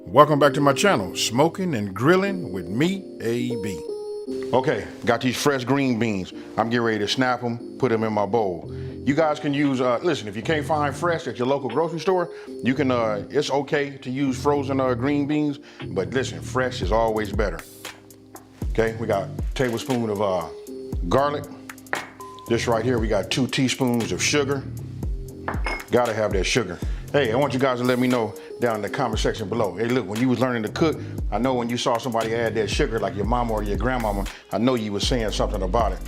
Welcome back to my channel, Smoking and Grilling with me, AB. Okay, got these fresh green beans. I'm getting ready to snap them, put them in my bowl. You guys can use, listen, if you can't find fresh at your local grocery store, you can, it's okay to use frozen green beans, but listen, fresh is always better. Okay, we got a tablespoon of garlic. This right here, we got 2 teaspoons of sugar. Gotta have that sugar. Hey, I want you guys to let me know down in the comment section below. Hey, look, when you was learning to cook, I know when you saw somebody add that sugar, like your mama or your grandmama, I know you was saying something about it.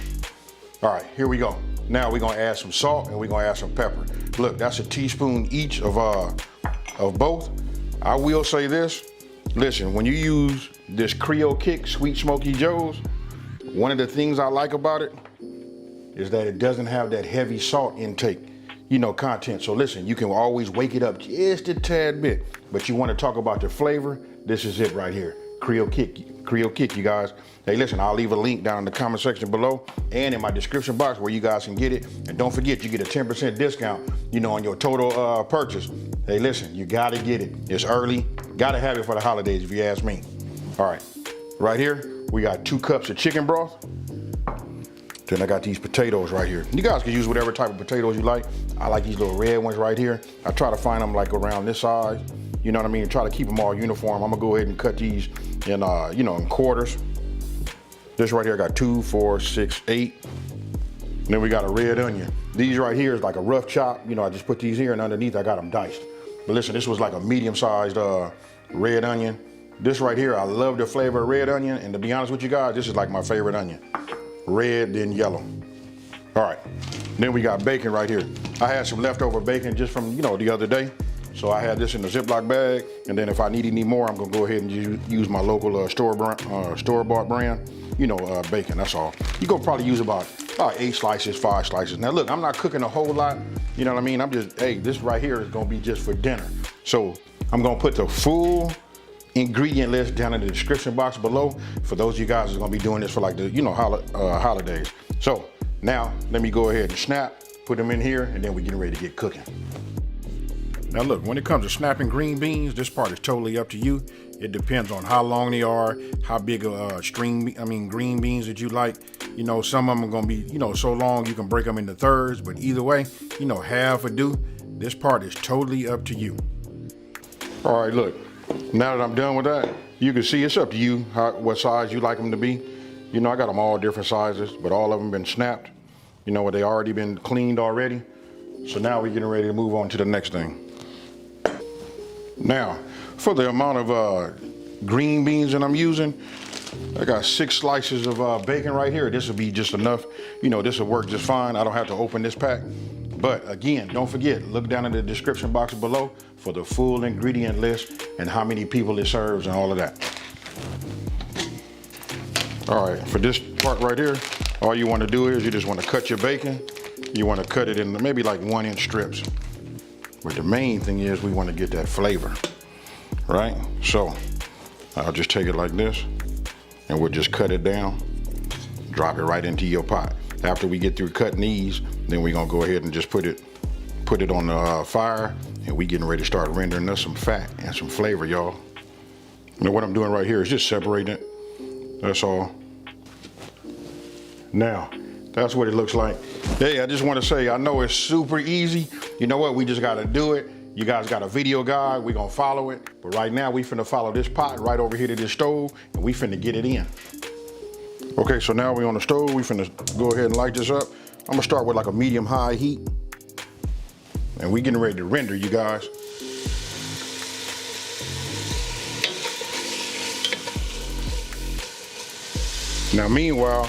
All right, here we go. Now we're gonna add some salt and we're gonna add some pepper. Look, that's a teaspoon each of both. I will say this, listen, when you use this Creole Kick Sweet Smoky Joe's, one of the things I like about it is that it doesn't have that heavy salt intake, content. So listen, you can always wake it up just a tad bit, but you want to talk about the flavor, this is it right here. Creole Kick, you guys. Hey, listen, I'll leave a link down in the comment section below and in my description box where you guys can get it. And don't forget, you get a 10% discount, on your total purchase. Hey, listen, you gotta get it. It's early, gotta have it for the holidays if you ask me. All right, right here, we got 2 cups of chicken broth. Then I got these potatoes right here. You guys can use whatever type of potatoes you like. I like these little red ones right here. I try to find them like around this size. You know what I mean? Try to keep them all uniform. I'm gonna go ahead and cut these in, in quarters. This right here, I got 2, 4, 6, 8. And then we got a red onion. These right here is like a rough chop. I just put these here and underneath I got them diced. But listen, this was like a medium-sized red onion. This right here, I love the flavor of red onion. And to be honest with you guys, this is like my favorite onion. Red, then yellow. All right, then we got bacon right here. I had some leftover bacon just from, the other day. So I had this in a Ziploc bag. And then if I need any more, I'm gonna go ahead and use my local store-bought brand, bacon, that's all. You're gonna probably use about 8 slices, 5 slices. Now look, I'm not cooking a whole lot, you know what I mean? I'm just, hey, this right here is gonna be just for dinner. So I'm gonna put the full ingredient list down in the description box below for those of you guys who are gonna be doing this for like the holidays. So now let me go ahead and snap, put them in here, and then we're getting ready to get cooking. Now look, when it comes to snapping green beans, this part is totally up to you. It depends on how long they are, how big a green beans that you like. Some of them are gonna be, so long you can break them into thirds, but either way, half or do. This part is totally up to you. All right, look. Now that I'm done with that, you can see it's up to you what size you like them to be. I got them all different sizes, but all of them been snapped. They already been cleaned already. So now we're getting ready to move on to the next thing. Now, for the amount of green beans that I'm using, I got 6 slices of bacon right here. This will be just enough. This will work just fine. I don't have to open this pack. But again, don't forget, look down in the description box below for the full ingredient list and how many people it serves and all of that. All right, for this part right here, all you want to do is you just want to cut your bacon. You want to cut it in maybe like 1-inch strips. But the main thing is we want to get that flavor, right? So I'll just take it like this and we'll just cut it down, drop it right into your pot. After we get through cutting these, then we're gonna go ahead and just put it on the fire, and we getting ready to start rendering us some fat and some flavor, y'all. What I'm doing right here is just separating it, that's all. Now, that's what it looks like. Hey, I just wanna say, I know it's super easy. You know what, we just gotta do it. You guys got a video guide, we gonna follow it. But right now, we finna follow this pot right over here to this stove, and we finna get it in. Okay, so now we're on the stove. We finna go ahead and light this up. I'm gonna start with like a medium-high heat. And we getting ready to render, you guys. Now, meanwhile,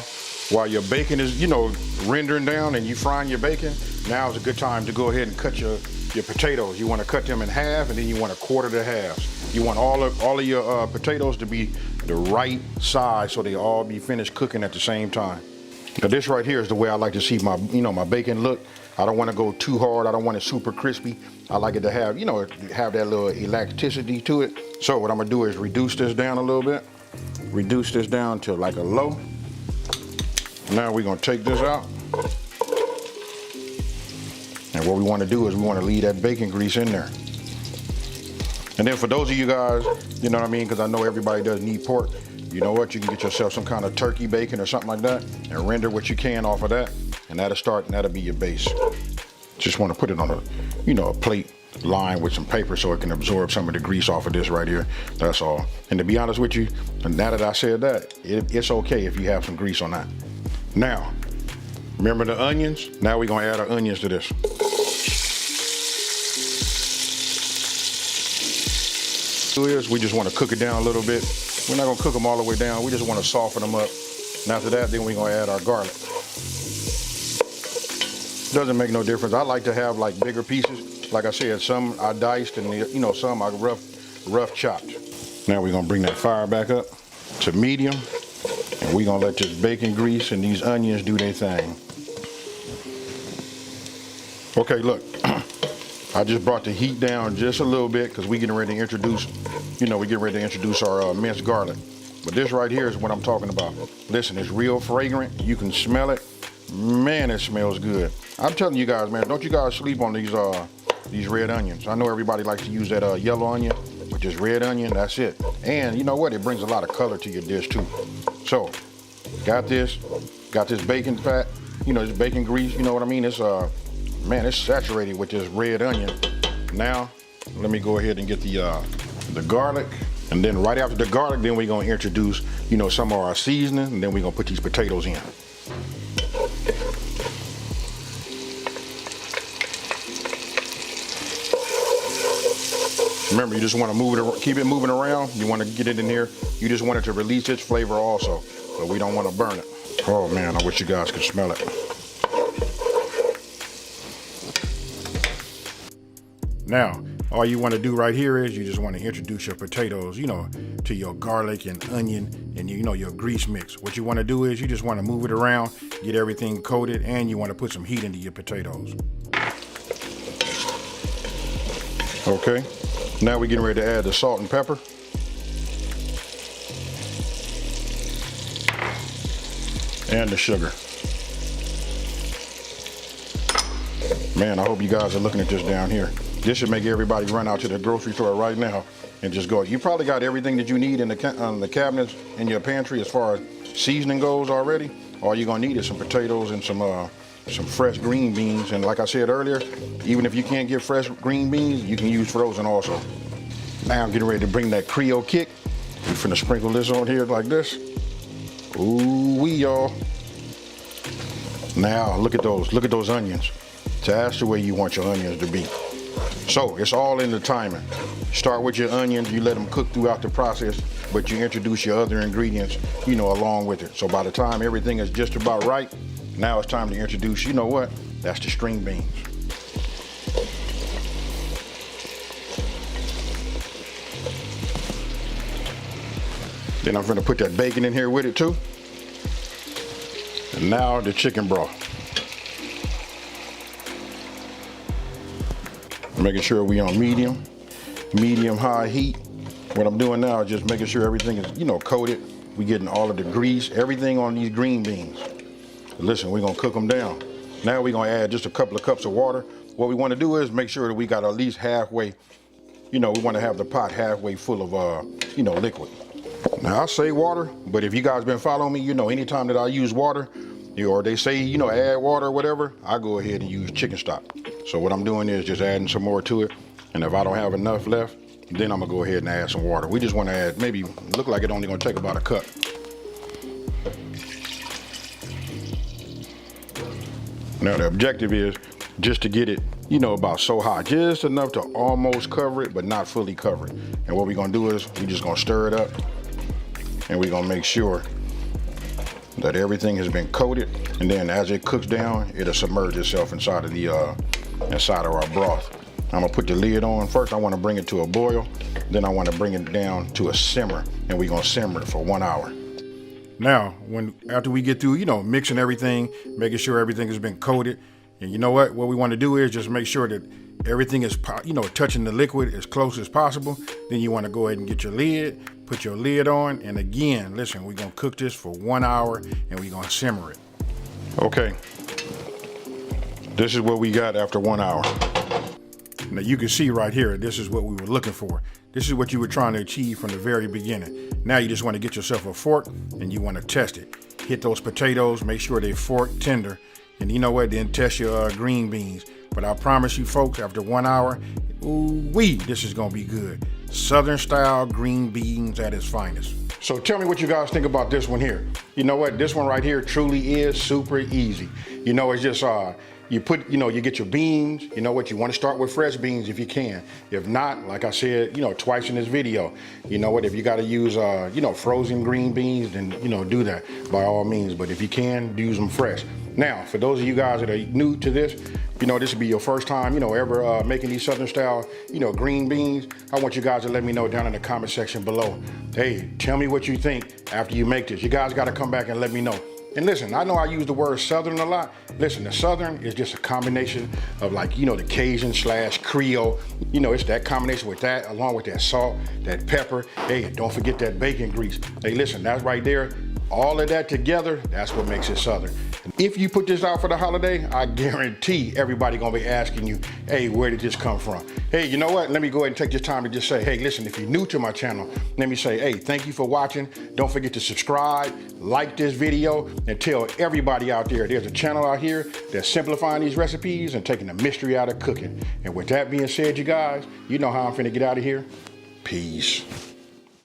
while your bacon is, rendering down and you frying your bacon, now is a good time to go ahead and cut your potatoes. You wanna cut them in half, and then you want 1/4 to halves. You want all of your potatoes to be the right size so they all be finished cooking at the same time. Now this right here is the way I like to see my, my bacon look. I don't want to go too hard. I don't want it super crispy. I like it to have, have that little elasticity to it. So what I'm gonna do is reduce this down a little bit. Reduce this down to like a low. Now we're gonna take this out. And what we want to do is we want to leave that bacon grease in there. And then for those of you guys, you know what I mean, because I know everybody doesn't eat pork, you know what, you can get yourself some kind of turkey bacon or something like that and render what you can off of that, and that'll be your base. Just want to put it on a, you know, a plate lined with some paper so it can absorb some of the grease off of this right here. That's all. And to be honest with you, now that I said that, it's okay if you have some grease on that. Now, remember the onions? Now we're gonna add our onions to this. We just want to cook it down a little bit. We're not gonna cook them all the way down. We just want to soften them up. And after that, then we're gonna add our garlic. Doesn't make no difference. I like to have like bigger pieces. Like I said, some I diced and you know, some I rough chopped. Now we're gonna bring that fire back up to medium, and we're gonna let this bacon grease and these onions do their thing. Okay, look. I just brought the heat down just a little bit because we're getting ready to introduce, you know, our minced garlic. But this right here is what I'm talking about. Listen, it's real fragrant. You can smell it. Man, it smells good. I'm telling you guys, man, don't you guys sleep on these red onions. I know everybody likes to use that yellow onion, but just red onion, that's it. And you know what? It brings a lot of color to your dish too. So, got this bacon fat, you know, this bacon grease, you know what I mean? It's man, it's saturated with this red onion. Now, let me go ahead and get the garlic. And then right after the garlic, then we're gonna introduce, you know, some of our seasoning, and then we're gonna put these potatoes in. Remember, you just wanna keep it moving around. You wanna get it in here. You just want it to release its flavor also, but we don't wanna burn it. Oh man, I wish you guys could smell it. Now, all you want to do right here is you just want to introduce your potatoes, you know, to your garlic and onion and, you know, your grease mix. What you want to do is you just want to move it around, get everything coated, and you want to put some heat into your potatoes. Okay, now we're getting ready to add the salt and pepper. And the sugar. Man, I hope you guys are looking at this down here. This should make everybody run out to the grocery store right now and just go. You probably got everything that you need in the cabinets in your pantry as far as seasoning goes already. All you're gonna need is some potatoes and some fresh green beans. And like I said earlier, even if you can't get fresh green beans, you can use frozen also. Now I'm getting ready to bring that Creole kick. We're finna sprinkle this on here like this. Ooh-wee, y'all. Now look at those onions. That's the way you want your onions to be. So it's all in the timing. Start with your onions, you let them cook throughout the process, but you introduce your other ingredients, you know, along with it. So by the time everything is just about right, now it's time to introduce, you know what? That's the string beans. Then I'm gonna put that bacon in here with it too. And now the chicken broth. Making sure we on medium high heat. What I'm doing now is just making sure everything is, you know, coated. We getting all of the grease, everything on these green beans. Listen, we're gonna cook them down. Now we're gonna add just a couple of cups of water. What we wanna do is make sure that we got at least halfway, you know, we wanna have the pot halfway full of, you know, liquid. Now I say water, but if you guys been following me, you know, anytime that I use water, or they say, you know, add water or whatever, I go ahead and use chicken stock. So what I'm doing is just adding some more to it. And if I don't have enough left, then I'm gonna go ahead and add some water. We just wanna add, maybe, look like it only gonna take about a cup. Now the objective is just to get it, you know, about so hot, just enough to almost cover it, but not fully cover it. And what we're gonna do is we're just gonna stir it up, and we're gonna make sure that everything has been coated, and then as it cooks down, it'll submerge itself inside of our broth. I'm gonna put the lid on. First, I wanna bring it to a boil, then I wanna bring it down to a simmer, and we're gonna simmer it for 1 hour. Now, after we get through, you know, mixing everything, making sure everything has been coated, and you know what we wanna do is just make sure that everything is, you know, touching the liquid as close as possible. Then you wanna go ahead and get your lid, put your lid on, and again, listen, we're gonna cook this for 1 hour, and we're gonna simmer it. Okay, this is what we got after 1 hour. Now you can see right here, this is what we were looking for. This is what you were trying to achieve from the very beginning. Now you just want to get yourself a fork and you want to test it. Hit those potatoes, make sure they fork tender, and you know what, then test your green beans. But I promise you folks, after 1 hour, ooh-wee, this is gonna be good. Southern style green beans at its finest. So tell me what you guys think about this one here. You know what, this one right here truly is super easy. You know, it's just, you get your beans. You know what, you want to start with fresh beans if you can. If not, like I said, twice in this video, you know what, if you got to use, frozen green beans, then, do that by all means. But if you can, use them fresh. Now, for those of you guys that are new to this, this will be your first time, ever making these Southern style, green beans. I want you guys to let me know down in the comment section below. Hey, tell me what you think after you make this. You guys got to come back and let me know. And listen, I know I use the word Southern a lot. Listen, the Southern is just a combination of the Cajun / Creole. It's that combination with that, along with that salt, that pepper. Hey, don't forget that bacon grease. Hey, listen, that's right there. All of that together, that's what makes it Southern. If you put this out for the holiday, I guarantee everybody gonna be asking you, hey, where did this come from? Hey, you know what? Let me go ahead and take this time to just say, hey, listen, if you're new to my channel, let me say, hey, thank you for watching. Don't forget to subscribe, like this video, and tell everybody out there there's a channel out here that's simplifying these recipes and taking the mystery out of cooking. And with that being said, you guys, you know how I'm finna get out of here. Peace.